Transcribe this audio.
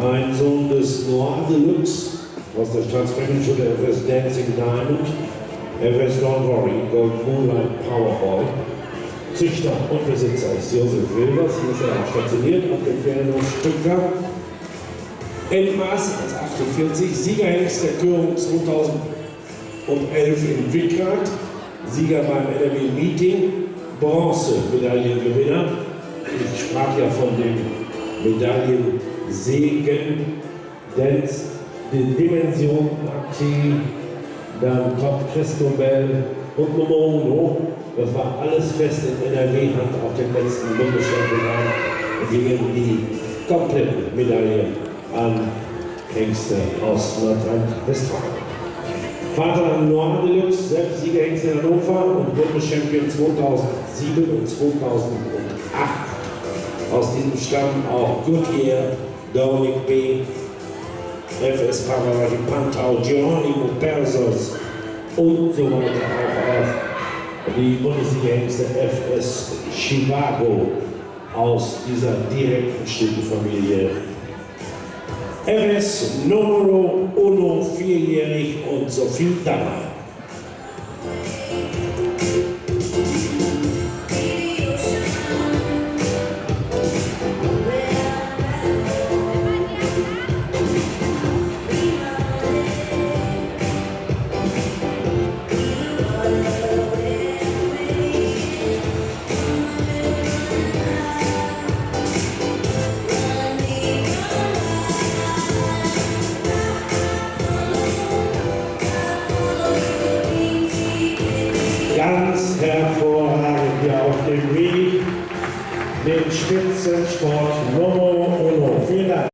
ein Sohn des Noir Deluxe aus der Staatsmanager der FS Dancing Diamond, FS Don't Worry, Gold Moonlight Powerboy. Züchter und Besitzer ist Josef Wilbers, hier ist er auch stationiert auf dem Pferdehof Stuttgart. Endmaß 1,48, Siegerhengst der Körung 2011 in Wickrad, Sieger beim NRW Meeting, Bronze-Medaillengewinner. Ich sprach ja von den Medaillensegen, Dance, die Dimension Aktiv, dann Top Cristobal und Nummer Uno. Das war alles fest in NRW-Hand auf dem letzten Bundeschampionat und gingen die kompletten Medaillen an Hengste aus Nordrhein-Westfalen. Vater Noir Deluxe, selbst Siegerhengst in Hannover und Bundeschampion 2007 und 2008. Aus diesem stammen auch Goodyear, Dornick B., FS Pavarati Pantau, Geronimo Persos und so weiter auch die Bundesliga-Hengste FS Chivago aus dieser direkten Stückenfamilie. FS Numero Uno, 4-jährig und Sophie Dammer. Ganz hervorragend hier auf dem Weg, den Spitzensport Nummer Uno. Vielen Dank.